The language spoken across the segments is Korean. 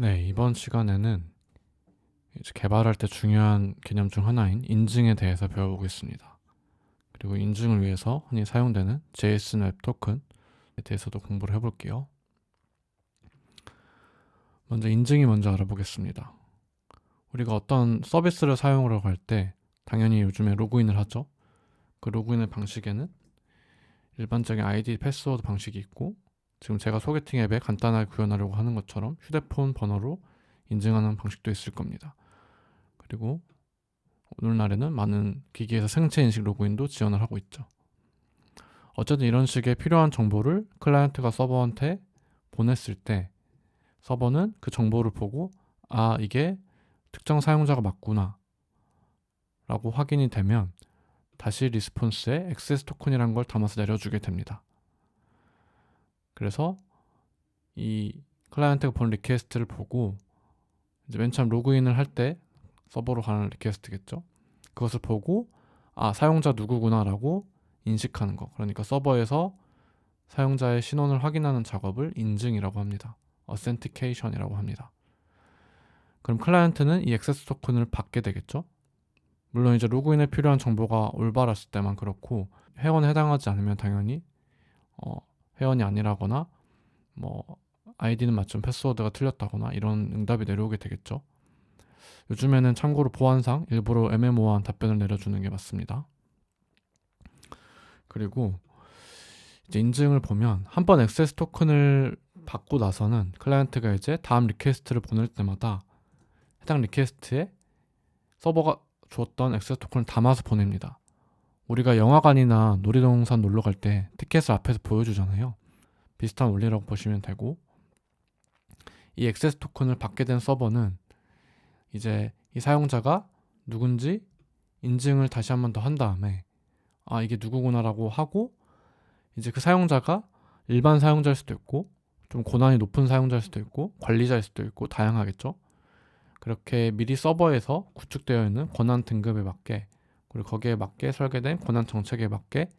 네, 이번 시간에는 이제 개발할 때 중요한 개념 중 하나인 인증에 대해서 배워보겠습니다. 그리고 인증을 위해서 흔히 사용되는 JSON 웹 토큰에 대해서도 공부를 해볼게요. 먼저 인증이 먼저 알아보겠습니다. 우리가 어떤 서비스를 사용하려고 할 때 당연히 요즘에 로그인을 하죠. 그 로그인의 방식에는 일반적인 아이디 패스워드 방식이 있고, 지금 제가 소개팅 앱에 간단하게 구현하려고 하는 것처럼 휴대폰 번호로 인증하는 방식도 있을 겁니다. 그리고 오늘날에는 많은 기기에서 생체 인식 로그인도 지원을 하고 있죠. 어쨌든 이런 식의 필요한 정보를 클라이언트가 서버한테 보냈을 때 서버는 그 정보를 보고 이게 특정 사용자가 맞구나 라고 확인이 되면 다시 리스폰스에 액세스 토큰이라는 걸 담아서 내려주게 됩니다. 그래서 이 클라이언트가 본 리퀘스트를 보고 이제 맨 처음 로그인을 할 때 서버로 가는 리퀘스트겠죠. 그것을 보고 사용자 누구구나 라고 인식하는 거. 그러니까 서버에서 사용자의 신원을 확인하는 작업을 인증이라고 합니다. authentication이라고 합니다. 그럼 클라이언트는 이 액세스 토큰을 받게 되겠죠. 물론 이제 로그인에 필요한 정보가 올바랐을 때만 그렇고, 회원에 해당하지 않으면 당연히 회원이 아니라거나 뭐 아이디는 맞춤 패스워드가 틀렸다거나 이런 응답이 내려오게 되겠죠. 요즘에는 참고로 보안상 일부러 애매모호한 답변을 내려주는 게 맞습니다. 그리고 이제 인증을 보면 한 번 액세스 토큰을 받고 나서는 클라이언트가 이제 다음 리퀘스트를 보낼 때마다 해당 리퀘스트에 서버가 주었던 액세스 토큰을 담아서 보냅니다. 우리가 영화관이나 놀이동산 놀러 갈 때 티켓을 앞에서 보여주잖아요. 비슷한 원리라고 보시면 되고, 이 액세스 토큰을 받게 된 서버는 이제 이 사용자가 누군지 인증을 다시 한 번 더 한 다음에 이게 누구구나라고 하고, 이제 그 사용자가 일반 사용자일 수도 있고 좀 고난이 높은 사용자일 수도 있고 관리자일 수도 있고 다양하겠죠. 그렇게 미리 서버에서 구축되어 있는 권한 등급에 맞게, 그리고 거기에 맞게 설계된 권한 정책에 맞게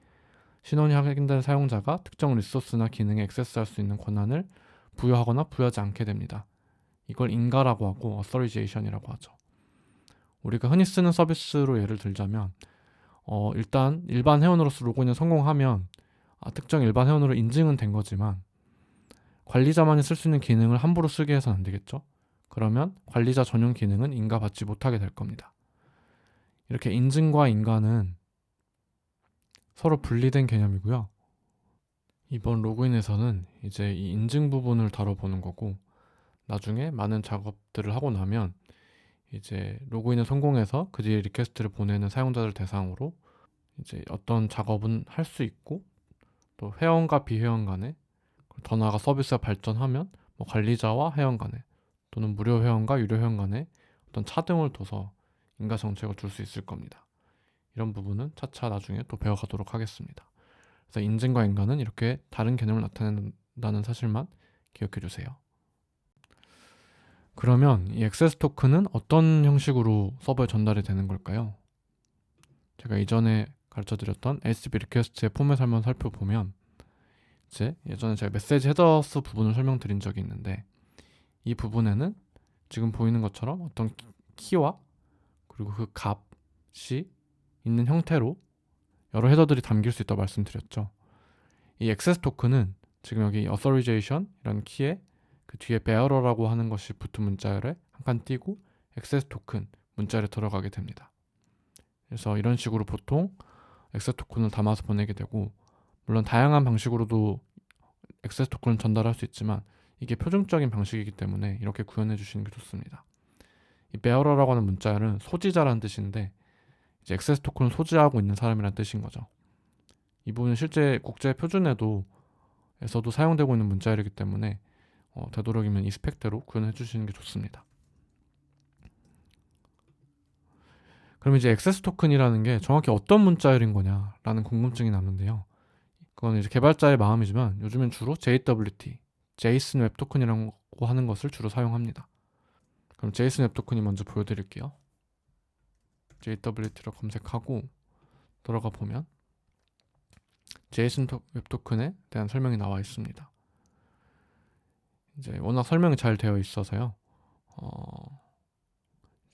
신원이 확인된 사용자가 특정 리소스나 기능에 액세스할 수 있는 권한을 부여하거나 부여하지 않게 됩니다. 이걸 인가라고 하고 authorization이라고 하죠. 우리가 흔히 쓰는 서비스로 예를 들자면 일단 일반 회원으로서 로그인에 성공하면 특정 일반 회원으로 인증은 된 거지만 관리자만이 쓸 수 있는 기능을 함부로 쓰게 해서는 안 되겠죠. 그러면 관리자 전용 기능은 인가받지 못하게 될 겁니다. 이렇게 인증과 인가는 서로 분리된 개념이고요. 이번 로그인에서는 이제 이 인증 부분을 다뤄보는 거고, 나중에 많은 작업들을 하고 나면 이제 로그인에 성공해서 그 뒤에 리퀘스트를 보내는 사용자들 대상으로 이제 어떤 작업은 할 수 있고, 또 회원과 비회원 간에, 더 나아가 서비스가 발전하면 뭐 관리자와 회원 간에, 또는 무료 회원과 유료 회원 간에 어떤 차등을 둬서 인가 정책을 둘 수 있을 겁니다. 이런 부분은 차차 나중에 또 배워가도록 하겠습니다. 그래서 인증과 인가는 이렇게 다른 개념을 나타낸다는 사실만 기억해 주세요. 그러면 이 액세스 토큰은 어떤 형식으로 서버에 전달이 되는 걸까요? 제가 이전에 가르쳐 드렸던 HTTP 리퀘스트의 포맷을 한번 살펴보면, 이제 예전에 제가 메시지 헤더스 부분을 설명드린 적이 있는데, 이 부분에는 지금 보이는 것처럼 어떤 키와 그리고 그 값이 있는 형태로 여러 헤더들이 담길 수 있다고 말씀드렸죠. 이 액세스 토큰은 지금 여기 authorization 이런 키에 그 뒤에 bearer라고 하는 것이 붙은 문자열에 한 칸 띄고 액세스 토큰 문자열에 들어가게 됩니다. 그래서 이런 식으로 보통 액세스 토큰을 담아서 보내게 되고, 물론 다양한 방식으로도 액세스 토큰을 전달할 수 있지만 이게 표준적인 방식이기 때문에 이렇게 구현해 주시는 게 좋습니다. 이 bearer라고 하는 문자열은 소지자라는 뜻인데, 이제 액세스 토큰을 소지하고 있는 사람이라는 뜻인 거죠. 이 부분은 실제 국제 표준에서도 사용되고 있는 문자열이기 때문에 되도록이면 이 스펙대로 구현해 주시는 게 좋습니다. 그럼 이제 액세스 토큰이라는 게 정확히 어떤 문자열인 거냐라는 궁금증이 남는데요. 그건 이제 개발자의 마음이지만 요즘엔 주로 JWT, JSON 웹 토큰이라고 하는 것을 주로 사용합니다. 그럼 JSON 웹 토큰이 먼저 보여드릴게요. JWT로 검색하고 들어가 보면 JSON 웹 토큰에 대한 설명이 나와 있습니다. 이제 워낙 설명이 잘 되어 있어서요.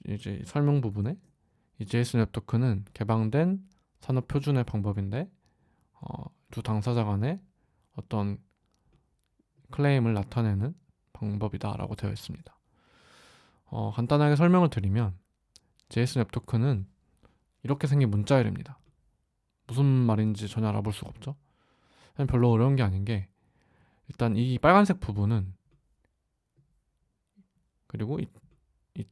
이제 설명 부분에 이 JSON 웹 토큰은 개방된 산업 표준의 방법인데 두 당사자 간의 어떤 클레임을 나타내는 방법이다라고 되어 있습니다. 간단하게 설명을 드리면 JSON 웹 토큰은 이렇게 생긴 문자열입니다. 무슨 말인지 전혀 알아볼 수가 없죠. 별로 어려운 게 아닌 게 일단 이 빨간색 부분은 그리고 이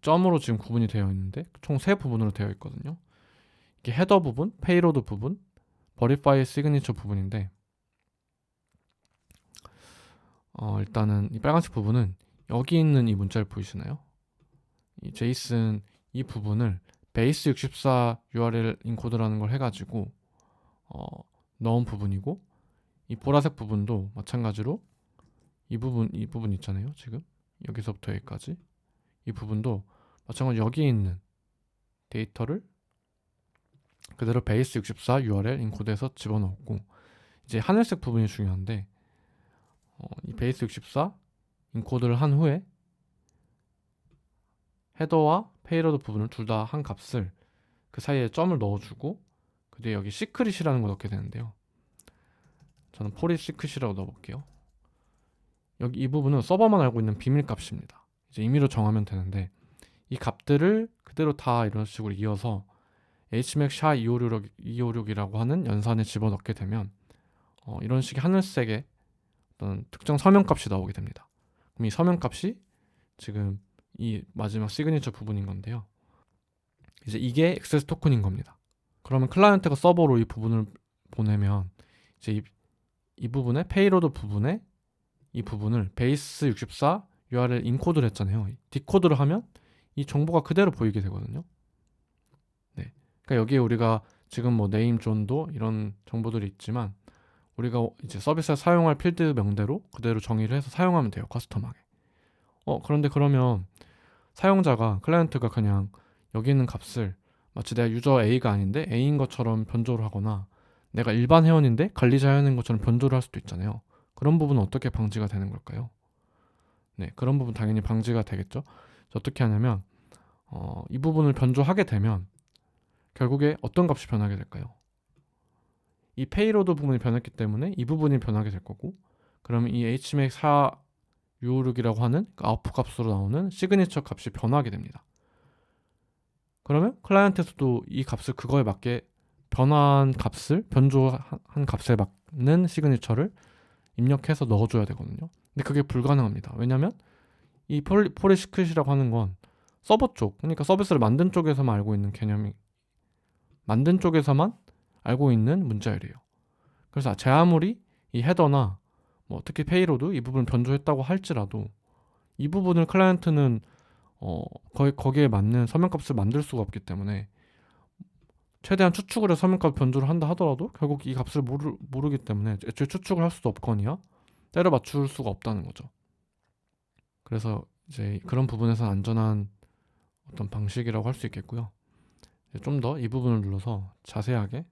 점으로 지금 구분이 되어 있는데 총 세 부분으로 되어 있거든요. 이게 헤더 부분, 페이로드 부분, 버리파이 시그니처 부분인데 일단은 이 빨간색 부분은 여기 있는 이 문자를 보이시나요? 이 제이슨 이 부분을 베이스 64 URL 인코드라는 걸 해가지고 넣은 부분이고 이 보라색 부분도 마찬가지로 이 부분 있잖아요. 지금 여기서부터 여기까지 이 부분도 마찬가지로 여기에 있는 데이터를 그대로 베이스 64 URL 인코드에서 집어넣었고 이제 하늘색 부분이 중요한데 이 베이스 64 인코드를 한 후에 헤더와 페이로드 부분을 둘 다 한 값을 그 사이에 점을 넣어주고 그 뒤에 여기 시크릿이라는 걸 넣게 되는데요. 저는 포리 시크릿이라고 넣어볼게요. 여기 이 부분은 서버만 알고 있는 비밀 값입니다. 이제 임의로 정하면 되는데 이 값들을 그대로 다 이런 식으로 이어서 HMAC SHA-256이라고 하는 연산에 집어넣게 되면 이런 식의 하늘색의 어떤 특정 서명값이 나오게 됩니다. 그럼 이 서명값이 지금 이 마지막 시그니처 부분인 건데요. 이제 이게 액세스 토큰인 겁니다. 그러면 클라이언트가 서버로 이 부분을 보내면 이제 이 부분에 페이로드 부분에 이 부분을 베이스 64 URL 인코드를 했잖아요. 디코드를 하면 이 정보가 그대로 보이게 되거든요. 네. 그러니까 여기에 우리가 지금 뭐 네임 존도 이런 정보들이 있지만 우리가 이제 서비스에 사용할 필드 명대로 그대로 정의를 해서 사용하면 돼요. 커스텀하게. 그런데 그러면 사용자가 클라이언트가 그냥 여기 있는 값을 마치 내가 유저 A가 아닌데 A인 것처럼 변조를 하거나 내가 일반 회원인데 관리자 회원인 것처럼 변조를 할 수도 있잖아요. 그런 부분은 어떻게 방지가 되는 걸까요? 네, 그런 부분 당연히 방지가 되겠죠. 어떻게 하냐면 이 부분을 변조하게 되면 결국에 어떤 값이 변하게 될까요? 이 페이로드 부분이 변했기 때문에 이 부분이 변하게 될 거고 그러면 이 HMAC 456이라고 하는 그 아웃풋 값으로 나오는 시그니처 값이 변하게 됩니다. 그러면 클라이언트에서도 이 값을 그거에 맞게 변환 값을 변조한 값에 맞는 시그니처를 입력해서 넣어줘야 되거든요. 근데 그게 불가능합니다. 왜냐하면 이 포리시크릿이라고 하는 건 서버 쪽, 그러니까 서비스를 만든 쪽에서만 알고 있는 개념이 만든 쪽에서만 알고 있는 문자열이에요. 그래서 제 아무리 이 헤더나 뭐 특히 페이로드 이 부분을 변조했다고 할지라도 이 부분을 클라이언트는 거기에 맞는 서명값을 만들 수가 없기 때문에 최대한 추측을 해서 서명값 변조를 한다 하더라도 결국 이 값을 모르기 때문에 애초에 추측을 할 수도 없거니와 때려 맞출 수가 없다는 거죠. 그래서 이제 그런 부분에서 안전한 어떤 방식이라고 할 수 있겠고요. 좀 더 이 부분을 눌러서 자세하게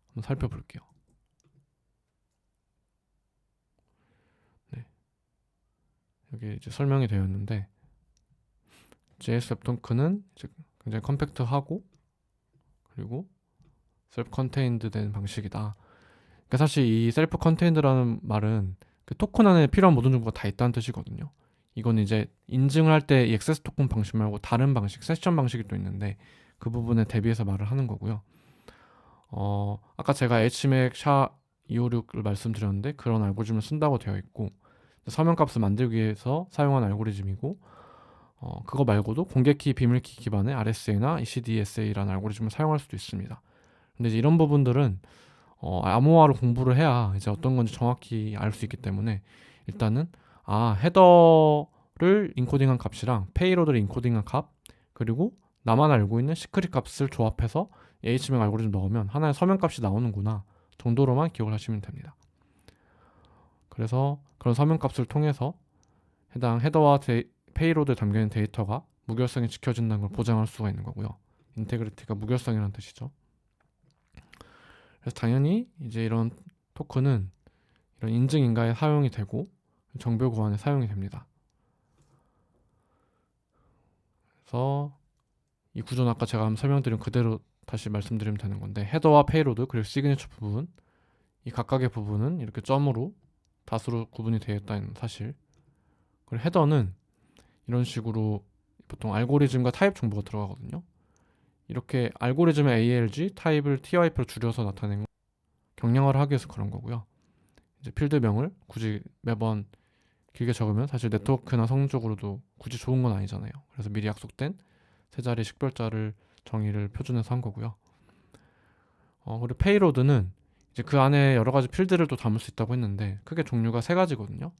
한번 살펴볼게요. 네. 여기 이제 설명이 되어 있는데 JS 웹 토큰은 이제 굉장히 컴팩트하고 그리고 셀프 컨테인드 된 방식이다. 그러니까 사실 이 셀프 컨테인드라는 말은 그 토큰 안에 필요한 모든 정보가 다 있다는 뜻이거든요. 이건 이제 인증을 할 때 이 액세스 토큰 방식 말고 다른 방식, 세션 방식이 또 있는데 그 부분에 대비해서 말을 하는 거고요. 아까 제가 HMAC SHA-256을 말씀드렸는데 그런 알고리즘을 쓴다고 되어 있고 서명값을 만들기 위해서 사용한 알고리즘이고 그거 말고도 공개키, 비밀키 기반의 RSA나 ECDSA라는 알고리즘을 사용할 수도 있습니다. 근데 이제 이런 부분들은 암호화로 공부를 해야 이제 어떤 건지 정확히 알 수 있기 때문에 일단은 헤더를 인코딩한 값이랑 페이로드를 인코딩한 값 그리고 나만 알고 있는 시크릿 값을 조합해서 HTML 알고리즘 넣으면 하나의 서명값이 나오는구나 정도로만 기억을 하시면 됩니다. 그래서 그런 서명값을 통해서 해당 헤더와 페이로드에 담겨있는 데이터가 무결성이 지켜진다는 걸 보장할 수가 있는 거고요. 인테그리티가 무결성이라는 뜻이죠. 그래서 당연히 이제 이런 토큰은 이런 인증 인가에 사용이 되고 정보 보안에 사용이 됩니다. 그래서 이 구조는 아까 제가 한번 설명드린 그대로 다시 말씀드리면 되는 건데, 헤더와 페이로드 그리고 시그니처 부분, 이 각각의 부분은 이렇게 점으로 다수로 구분이 되어 있다는 사실. 그리고 헤더는 이런 식으로 보통 알고리즘과 타입 정보가 들어가거든요. 이렇게 알고리즘의 ALG, 타입을 TYP로 줄여서 나타낸 거, 경량화를 하기 위해서 그런 거고요. 이제 필드명을 굳이 매번 길게 적으면 사실 네트워크나 성능적으로도 굳이 좋은 건 아니잖아요. 그래서 미리 약속된 세 자리 식별자를 정의를 표준해서 한 거고요. 그리고 페이로드는 이제 그 안에 여러 가지 필드를 또 담을 수 있다고 했는데, 크게 종류가 세 가지거든요.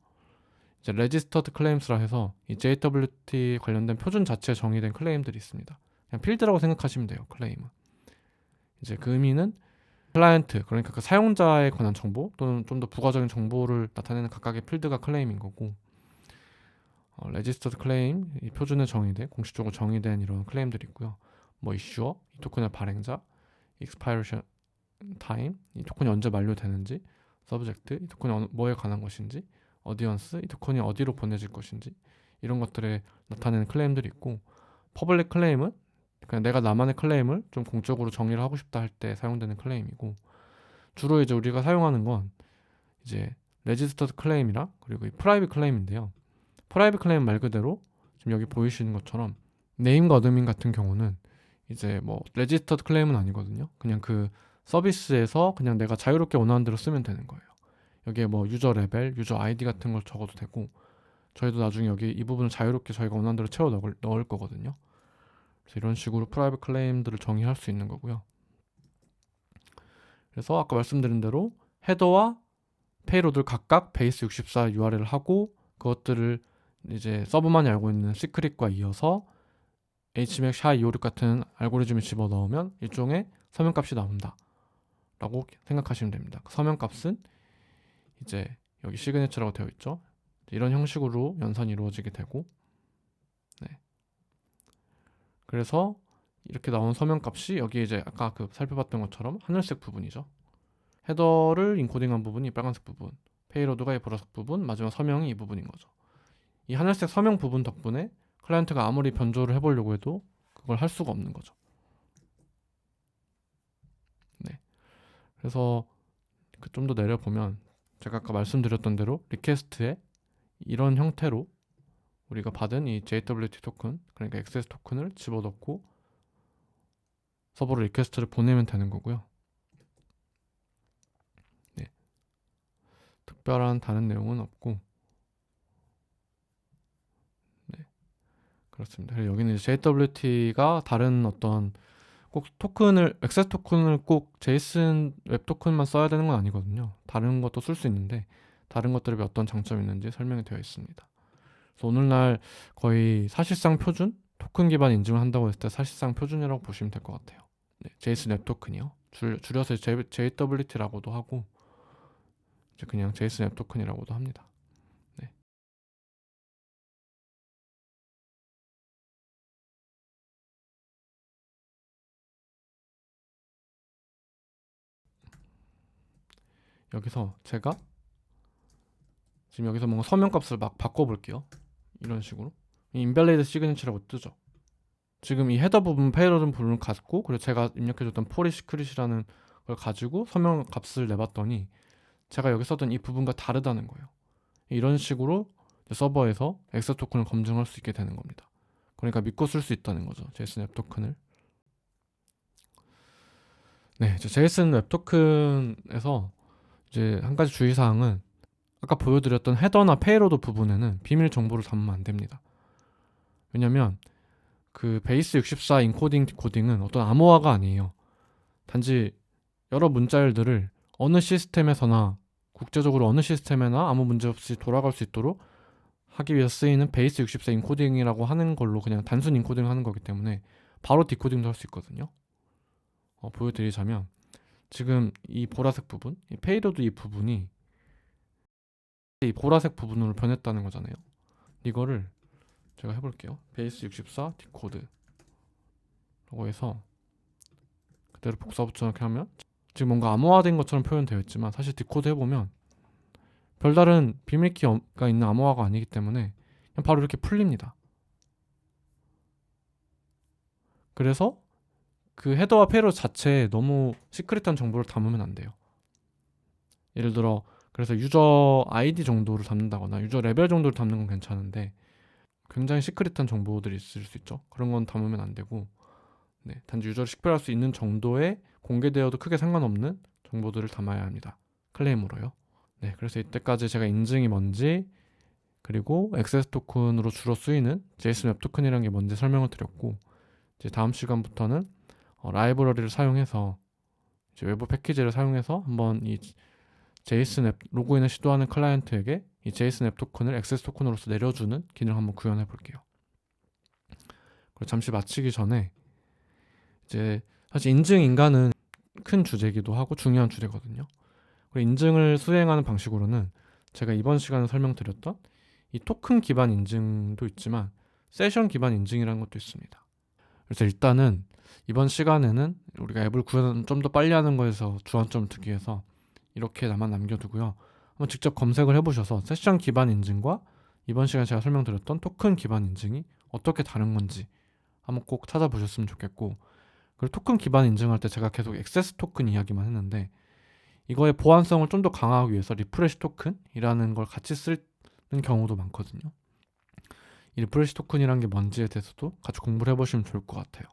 이제 레지스터드 클레임스라 해서 이 JWT 관련된 표준 자체에 정의된 클레임들이 있습니다. 그냥 필드라고 생각하시면 돼요. 클레임은 이제 그 의미는 클라이언트, 그러니까 그 사용자에 관한 정보 또는 좀 더 부가적인 정보를 나타내는 각각의 필드가 클레임인 거고, 레지스터드 클레임, 이 표준에 정의된, 공식적으로 정의된 이런 클레임들이 있고요. 뭐 이슈어, 이 토큰의 발행자, expiration time, 이 토큰이 언제 만료되는지, 서브젝트, 이 토큰이 뭐에 관한 것인지, 어디언스, 이 토큰이 어디로 보내질 것인지, 이런 것들에 나타내는 클레임들이 있고, 퍼블릭 클레임은 그냥 내가 나만의 클레임을 좀 공적으로 정의를 하고 싶다 할 때 사용되는 클레임이고, 주로 이제 우리가 사용하는 건 이제 레지스터드 클레임이랑 그리고 이 프라이빗 클레임인데요. 프라이빗 클레임 말 그대로 지금 여기 보이시는 것처럼 네임과 어드민 같은 경우는 이제 뭐 레지스터드 클레임은 아니거든요. 그냥 그 서비스에서 그냥 내가 자유롭게 원하는 대로 쓰면 되는 거예요. 여기에 뭐 유저 레벨, 유저 아이디 같은 걸 적어도 되고, 저희도 나중에 여기 이 부분을 자유롭게 저희가 원하는 대로 채워 넣을 거거든요. 그래서 이런 식으로 프라이빗 클레임들을 정의할 수 있는 거고요. 그래서 아까 말씀드린 대로 헤더와 페이로드를 각각 베이스 64 URL을 하고, 그것들을 이제 서버만이 알고 있는 시크릿과 이어서 HMAC SHA-256 같은 알고리즘을 집어넣으면 일종의 서명값이 나온다 라고 생각하시면 됩니다. 그 서명값은 이제 여기 시그니처라고 되어 있죠. 이런 형식으로 연산이 이루어지게 되고, 네. 그래서 이렇게 나온 서명값이 여기 이제 아까 그 살펴봤던 것처럼 하늘색 부분이죠. 헤더를 인코딩한 부분이 빨간색 부분, 페이로드가 이 보라색 부분, 마지막 서명이 이 부분인 거죠. 이 하늘색 서명 부분 덕분에 클라이언트가 아무리 변조를 해보려고 해도 그걸 할 수가 없는 거죠. 네. 그래서 좀 더 내려보면 제가 아까 말씀드렸던 대로 리퀘스트에 이런 형태로 우리가 받은 이 JWT 토큰, 그러니까 액세스 토큰을 집어넣고 서버로 리퀘스트를 보내면 되는 거고요. 네. 특별한 다른 내용은 없고, 네. 그렇습니다. 그리고 여기는 이제 JWT가 다른 어떤 꼭 토큰을, 액세스 토큰을 꼭 제이슨 웹 토큰만 써야 되는 건 아니거든요. 다른 것도 쓸 수 있는데 다른 것들이 어떤 장점이 있는지 설명이 되어 있습니다. 그래서 오늘날 거의 사실상 표준 토큰 기반 인증을 한다고 했을 때 사실상 표준이라고 보시면 될 것 같아요. 네, 제이슨 웹 토큰이요. 줄여서 JWT라고도 하고 이제 그냥 제이슨 웹 토큰이라고도 합니다. 네. 여기서 제가 지금 여기서 뭔가 서명값을 막 바꿔볼게요. 이런 식으로 인밸리드 시그니처라고 뜨죠. 지금 이 헤더 부분, 페이로드 부분을 갖고, 그리고 제가 입력해줬던 포리 시크릿이라는 걸 가지고 서명 값을 내봤더니 제가 여기 썼던 이 부분과 다르다는 거예요. 이런 식으로 서버에서 엑스 토큰을 검증할 수 있게 되는 겁니다. 그러니까 믿고 쓸 수 있다는 거죠. 제이슨 웹 토큰을. 네, 제이슨 웹 토큰에서 이제 한 가지 주의사항은 아까 보여드렸던 헤더나 페이로드 부분에는 비밀 정보를 담으면 안 됩니다. 왜냐면 그 베이스 64 인코딩 디코딩은 어떤 암호화가 아니에요. 단지 여러 문자열들을 어느 시스템에서나 국제적으로 어느 시스템에나 아무 문제 없이 돌아갈 수 있도록 하기 위해서 쓰이는 베이스 64 인코딩이라고 하는 걸로 그냥 단순 인코딩을 하는 거기 때문에 바로 디코딩도 할 수 있거든요. 보여드리자면 지금 이 보라색 부분, 이 페이로드 이 부분이 이 보라색 부분으로 변했다는 거잖아요. 이거를 제가 해볼게요. 베이스 64 디코드 라고 해서 그대로 복사 붙여넣기 하면 지금 뭔가 암호화된 것처럼 표현되어 있지만 사실 디코드 해보면 별다른 비밀키가 있는 암호화가 아니기 때문에 그냥 바로 이렇게 풀립니다. 그래서 그 헤더와 페이로드 자체에 너무 시크릿한 정보를 담으면 안 돼요. 예를 들어 그래서 유저 아이디 정도를 담는다거나 유저 레벨 정도를 담는 건 괜찮은데 굉장히 시크릿한 정보들이 있을 수 있죠. 그런 건 담으면 안 되고 네, 단지 유저를 식별할 수 있는 정도의 공개되어도 크게 상관없는 정보들을 담아야 합니다. 클레임으로요. 네, 그래서 이때까지 제가 인증이 뭔지 그리고 액세스 토큰으로 주로 쓰이는 JSON 웹 토큰이라는 게 뭔지 설명을 드렸고 이제 다음 시간부터는 라이브러리를 사용해서 이제 외부 패키지를 사용해서 한번 이 JSON 앱 로그인을 시도하는 클라이언트에게 이 JSON 앱 토큰을 액세스 토큰으로서 내려주는 기능을 한번 구현해 볼게요. 그리고 잠시 마치기 전에 이제 사실 인증 인간은 큰 주제이기도 하고 중요한 주제거든요. 그리고 인증을 수행하는 방식으로는 제가 이번 시간에 설명드렸던 이 토큰 기반 인증도 있지만 세션 기반 인증이라는 것도 있습니다. 그래서 일단은 이번 시간에는 우리가 앱을 구현 좀 더 빨리 하는 거에서 주안점을 두기 위해서 이렇게만 남겨두고요. 한번 직접 검색을 해보셔서 세션 기반 인증과 이번 시간에 제가 설명드렸던 토큰 기반 인증이 어떻게 다른 건지 한번 꼭 찾아보셨으면 좋겠고 그리고 토큰 기반 인증할 때 제가 계속 액세스 토큰 이야기만 했는데 이거의 보안성을 좀 더 강화하기 위해서 리프레시 토큰이라는 걸 같이 쓰는 경우도 많거든요. 이 리프레시 토큰이란 게 뭔지에 대해서도 같이 공부를 해보시면 좋을 것 같아요.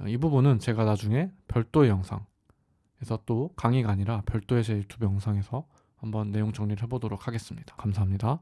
이 부분은 제가 나중에 별도의 영상에서 또 강의가 아니라 별도의 제 유튜브 영상에서 한번 내용 정리를 해보도록 하겠습니다. 감사합니다.